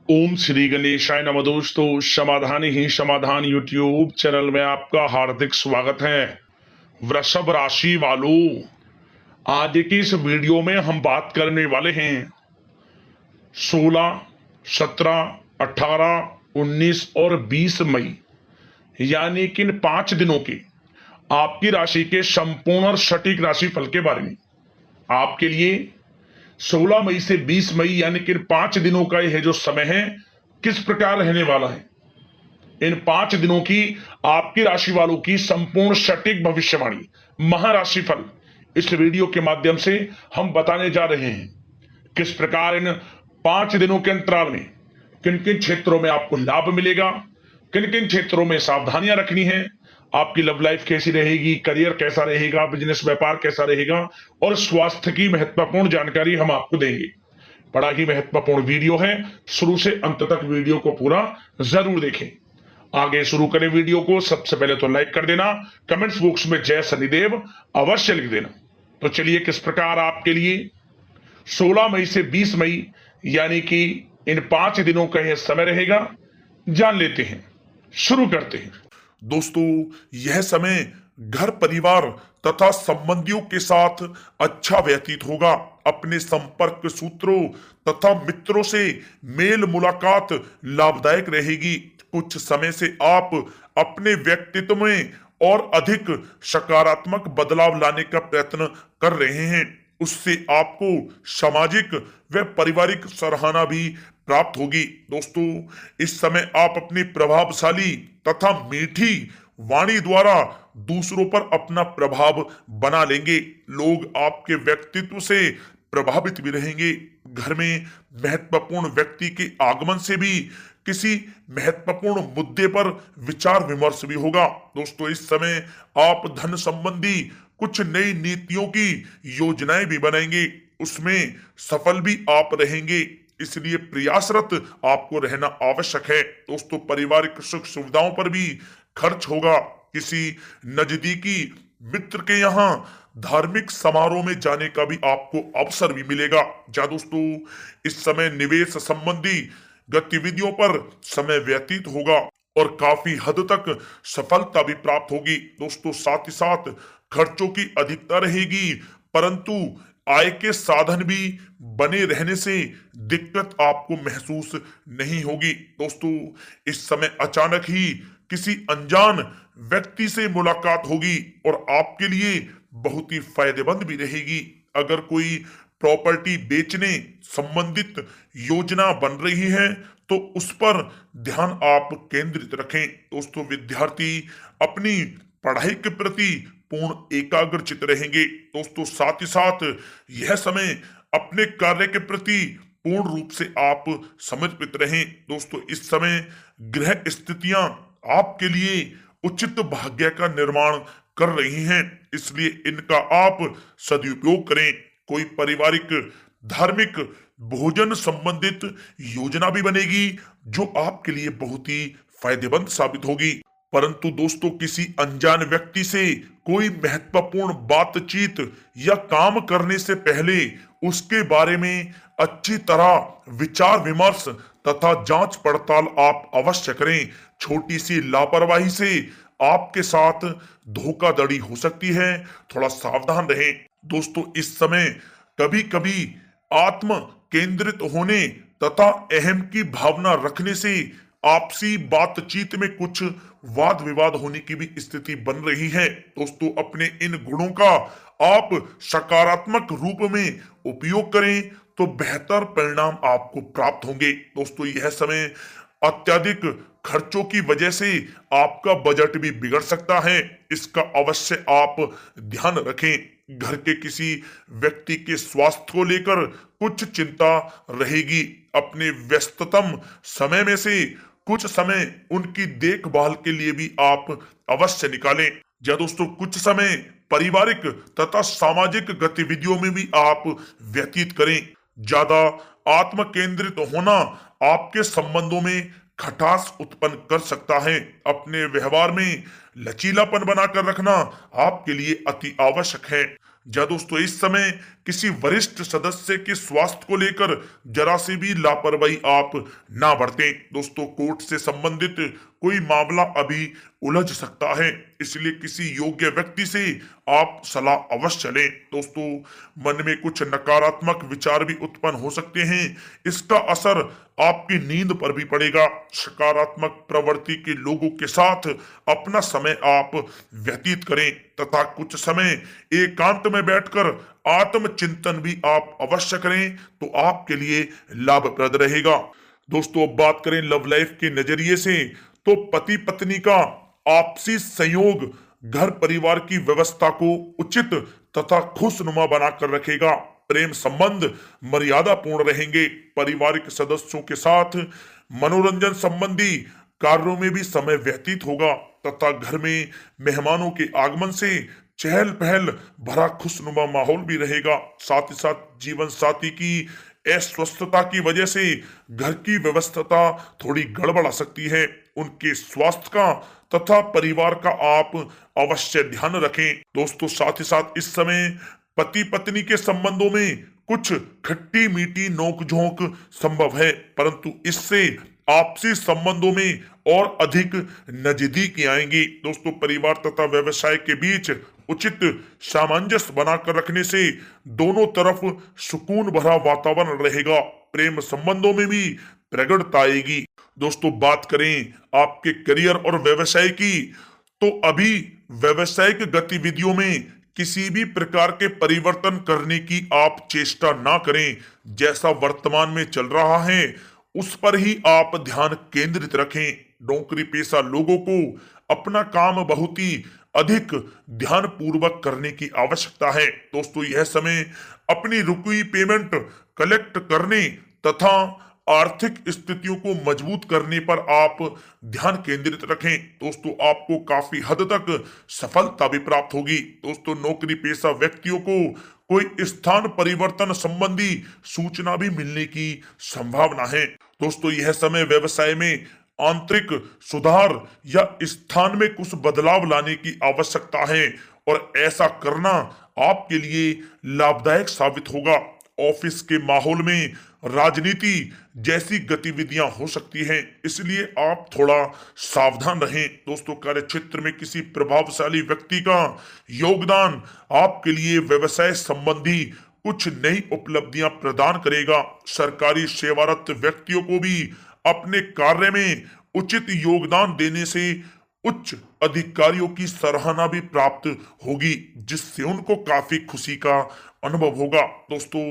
ओम श्री गणेशाय नमः। दोस्तों, समाधान ही समाधान यूट्यूब चैनल में आपका हार्दिक स्वागत है। वृषभ राशि वालों, आज की इस वीडियो में हम बात करने वाले हैं 16, 17, 18, 19 और 20 मई यानी कि इन 5 दिनों के आपकी राशि के संपूर्ण और सटीक राशि फल के बारे में। आपके लिए 16 मई से 20 मई यानी कि इन 5 दिनों का यह जो समय है किस प्रकार रहने वाला है, इन 5 दिनों की आपकी राशि वालों की संपूर्ण सटीक भविष्यवाणी, महाराशिफल इस वीडियो के माध्यम से हम बताने जा रहे हैं। किस प्रकार इन 5 दिनों के अंतराल में किन किन क्षेत्रों में आपको लाभ मिलेगा, किन किन क्षेत्रों में सावधानियां रखनी है, आपकी लव लाइफ कैसी रहेगी, करियर कैसा रहेगा, बिजनेस व्यापार कैसा रहेगा और स्वास्थ्य की महत्वपूर्ण जानकारी हम आपको देंगे। बड़ा ही महत्वपूर्ण वीडियो है, शुरू से अंत तक वीडियो को पूरा जरूर देखें। आगे शुरू करें वीडियो को, सबसे पहले तो लाइक कर देना, कमेंट्स बॉक्स में जय शनिदेव अवश्य लिख देना। तो चलिए, किस प्रकार आपके लिए 16 मई से 20 मई यानी कि इन 5 दिनों का यह समय रहेगा, जान लेते हैं। शुरू करते हैं। दोस्तों, यह समय घर परिवार तथा संबंधियों के साथ अच्छा व्यतीत होगा। अपने संपर्क सूत्रों तथा मित्रों से मेल मुलाकात लाभदायक रहेगी। कुछ समय से आप अपने व्यक्तित्व में और अधिक सकारात्मक बदलाव लाने का प्रयत्न कर रहे हैं। उससे आपको सामाजिक व पारिवारिक सराहना भी प्राप्त होगी। दोस्तों, इस समय आप अपनी प्रभावशाली तथा मीठी वाणी द्वारा दूसरों पर अपना प्रभाव बना लेंगे। लोग आपके व्यक्तित्व से प्रभावित भी रहेंगे। घर में महत्वपूर्ण व्यक्ति के आगमन से भी किसी महत्वपूर्ण मुद्दे पर विचार विमर्श भी होगा। दोस्तों, इस समय आप धन संबंधी कुछ नई नीतियों की योजनाएं भी बनाएंगे, उसमें सफल भी आप रहेंगे, इसलिए प्रयासरत आपको रहना आवश्यक है। दोस्तों, पारिवारिक सुख सुविधाओं पर भी खर्च होगा। किसी नजदीकी मित्र के यहाँ धार्मिक समारोह में जाने का भी आपको अवसर भी मिलेगा। जा दोस्तों, इस समय निवेश संबंधी गतिविधियों पर समय व्यतीत होगा और काफी हद तक सफलता भी प्राप्त होगी। दोस्तों, साथ ही साथ खर्चों की अधिकता रहेगी, परंतु आय के साधन भी बने रहने से दिक्कत आपको महसूस नहीं होगी। दोस्तों, इस समय अचानक ही किसी अनजान व्यक्ति से मुलाकात होगी और आपके लिए बहुत ही फायदेमंद भी रहेगी। अगर कोई प्रॉपर्टी बेचने संबंधित योजना बन रही है तो उस पर ध्यान आप केंद्रित रखें। दोस्तों, विद्यार्थी अपनी पढ़ाई के प्रति पूर्ण एकाग्रचित रहेंगे। दोस्तों, साथ ही साथ यह समय अपने कार्य के प्रति पूर्ण रूप से आप समर्पित रहें। दोस्तों, इस समय ग्रह स्थितियां आपके लिए उचित भाग्य का निर्माण कर रही हैं, इसलिए इनका आप सदुपयोग करें। कोई पारिवारिक धार्मिक भोजन संबंधित योजना भी बनेगी जो आपके लिए बहुत ही फायदेमंद साबित होगी। परंतु दोस्तों, किसी अनजान व्यक्ति से कोई महत्वपूर्ण बातचीत या काम करने से पहले उसके बारे में अच्छी तरह विचार विमर्श तथा जांच पड़ताल आप अवश्य करें। छोटी सी लापरवाही से आपके साथ धोखाधड़ी हो सकती है, थोड़ा सावधान रहें। दोस्तों, इस समय कभी कभी आत्म केंद्रित होने तथा अहम की भावना रखने से आपसी बातचीत में कुछ वाद विवाद होने की भी स्थिति बन रही है। दोस्तों, अपने इन गुणों का आप सकारात्मक रूप में उपयोग करें तो बेहतर परिणाम आपको प्राप्त होंगे। दोस्तों, यह समय अत्यधिक खर्चों की वजह से आपका बजट भी बिगड़ सकता है, इसका अवश्य आप ध्यान रखें। घर के किसी व्यक्ति के स्वास्थ्य को लेकर कुछ चिंता रहेगी। अपने व्यस्ततम समय में से कुछ समय उनकी देखभाल के लिए भी आप अवश्य निकालें। या दोस्तों, कुछ समय पारिवारिक तथा सामाजिक गतिविधियों में भी आप व्यतीत करें। ज्यादा आत्म केंद्रित होना आपके संबंधों में खटास उत्पन्न कर सकता है। अपने व्यवहार में लचीलापन बनाकर रखना आपके लिए अति आवश्यक है। या दोस्तों इस समय किसी वरिष्ठ सदस्य के स्वास्थ्य को लेकर जरा से भी लापरवाही आप ना बरतें। दोस्तों कोर्ट से संबंधित कोई मामला अभी उलझ सकता है, इसलिए किसी योग्य व्यक्ति से आप सलाह अवश्य लें। दोस्तों मन में कुछ नकारात्मक विचार भी उत्पन्न हो सकते हैं, इसका असर आपकी नींद पर भी पड़ेगा। सकारात्मक प्रवृत्ति के लोगों के साथ अपना समय आप व्यतीत करें तथा कुछ समय एकांत में बैठकर आत्मचिंतन भी आप अवश्य करें तो आपके लिए लाभप्रद रहेगा। दोस्तों अब बात करें लव लाइफ के नजरिए से, तो पति पत्नी का आपसी संयोग घर परिवार की व्यवस्था को उचित तथा खुशनुमा बनाकर रखेगा। प्रेम संबंध मर्यादापूर्ण रहेंगे। पारिवारिक सदस्यों के साथ मनोरंजन संबंधी कार्यों में भी समय व्यतीत होगा तथा घर में मेहमानों के आगमन से चहल पहल भरा खुशनुमा माहौल भी रहेगा। साथ ही साथ जीवन साथी की अस्वस्थता की वजह से घर की व्यवस्था थोड़ी गड़बड़ा सकती है। उनके स्वास्थ्य का तथा परिवार का आप अवश्य ध्यान रखें। दोस्तों साथ ही साथ इस समय पति पत्नी के संबंधों में कुछ खट्टी मीठी नोकझोंक संभव है, परंतु इससे आपसी संबंधों में और अधिक नजदीकी आएंगी। दोस्तों परिवार तथा व्यवसाय के बीच उचित सामंजस्य बनाकर रखने से दोनों तरफ सुकून भरा वातावरण रहेगा। प्रेम संबंधों में भी प्रगड़ता आएगी। दोस्तों बात करें आपके करियर और व्यवसाय की, तो अभी व्यवसायिक गतिविधियों में किसी भी प्रकार के परिवर्तन करने की आप चेष्टा ना करें। जैसा वर्तमान में चल रहा है उस पर ही आप ध्यान केंद्रित रखें। नौकरी पेशा लोगों को अपना काम बहुत ही अधिक ध्यान पूर्वक करने की आवश्यकता है। दोस्तों यह समय अपनी रुकी पेमेंट कलेक्ट करने तथा आर्थिक स्थितियों को मजबूत करने पर आप ध्यान केंद्रित रखें। दोस्तों आपको काफी हद तक सफलता भी प्राप्त होगी। दोस्तों नौकरी पेशा व्यक्तियों को कोई स्थान परिवर्तन संबंधी सूचना भी मिलने की संभावना है। दोस्तों यह समय व्यवसाय में आंतरिक सुधार या स्थान में कुछ बदलाव लाने की आवश्यकता है और ऐसा करना आपके लिए लाभदायक साबित होगा। ऑफिस के माहौल में राजनीति जैसी गतिविधियां हो सकती हैं, इसलिए आप थोड़ा सावधान रहें। दोस्तों कार्य क्षेत्र में किसी प्रभावशाली व्यक्ति का योगदान आपके लिए व्यवसाय संबंधी कुछ नई उपलब्धियां प्रदान करेगा। सरकारी सेवारत व्यक्तियों को भी अपने कार्य में उचित योगदान देने से उच्च अधिकारियों की सराहना भी प्राप्त होगी, जिससे उनको काफी खुशी का अनुभव होगा। दोस्तों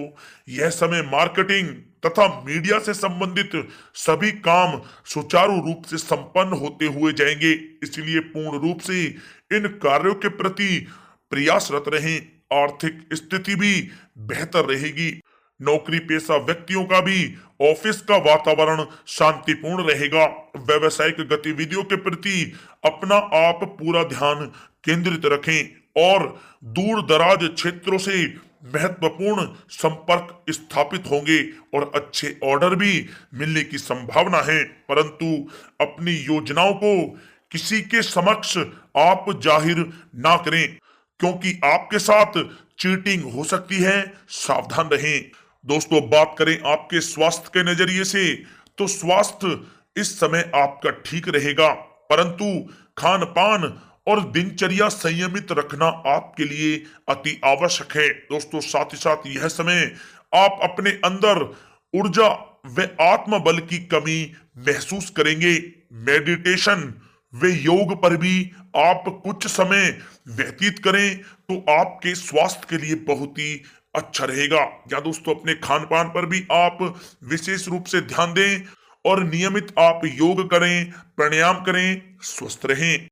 यह समय मार्केटिंग तथा मीडिया से संबंधित सभी काम सुचारू रूप से संपन्न होते हुए जाएंगे, इसलिए पूर्ण रूप से इन कार्यों के प्रति प्रयासरत रहें। आर्थिक स्थिति भी बेहतर रहेगी। नौकरी पेशा व्यक्तियों का भी ऑफिस का वातावरण शांतिपूर्ण रहेगा। व्यवसायिक गतिविधियों के प्रति अपना आप पूरा ध्यान केंद्रित रखें और दूर दराज क्षेत्रों से महत्वपूर्ण संपर्क स्थापित होंगे और अच्छे ऑर्डर भी मिलने की संभावना है, परंतु अपनी योजनाओं को किसी के समक्ष आप जाहिर ना करें, क्योंकि आपके साथ चीटिंग हो सकती है। सावधान रहें। दोस्तों बात करें आपके स्वास्थ्य के नजरिए से, तो स्वास्थ्य इस समय आपका ठीक रहेगा, परंतु खान पान और दिनचर्या संयमित रखना आपके लिए अति आवश्यक है। दोस्तों साथ ही साथ यह समय आप अपने अंदर ऊर्जा व आत्मबल की कमी महसूस करेंगे। मेडिटेशन वे योग पर भी आप कुछ समय व्यतीत करें तो आपके स्वास्थ्य के लिए बहुत ही अच्छा रहेगा। या दोस्तों अपने खान पान पर भी आप विशेष रूप से ध्यान दें और नियमित आप योग करें, प्राणायाम करें, स्वस्थ रहें।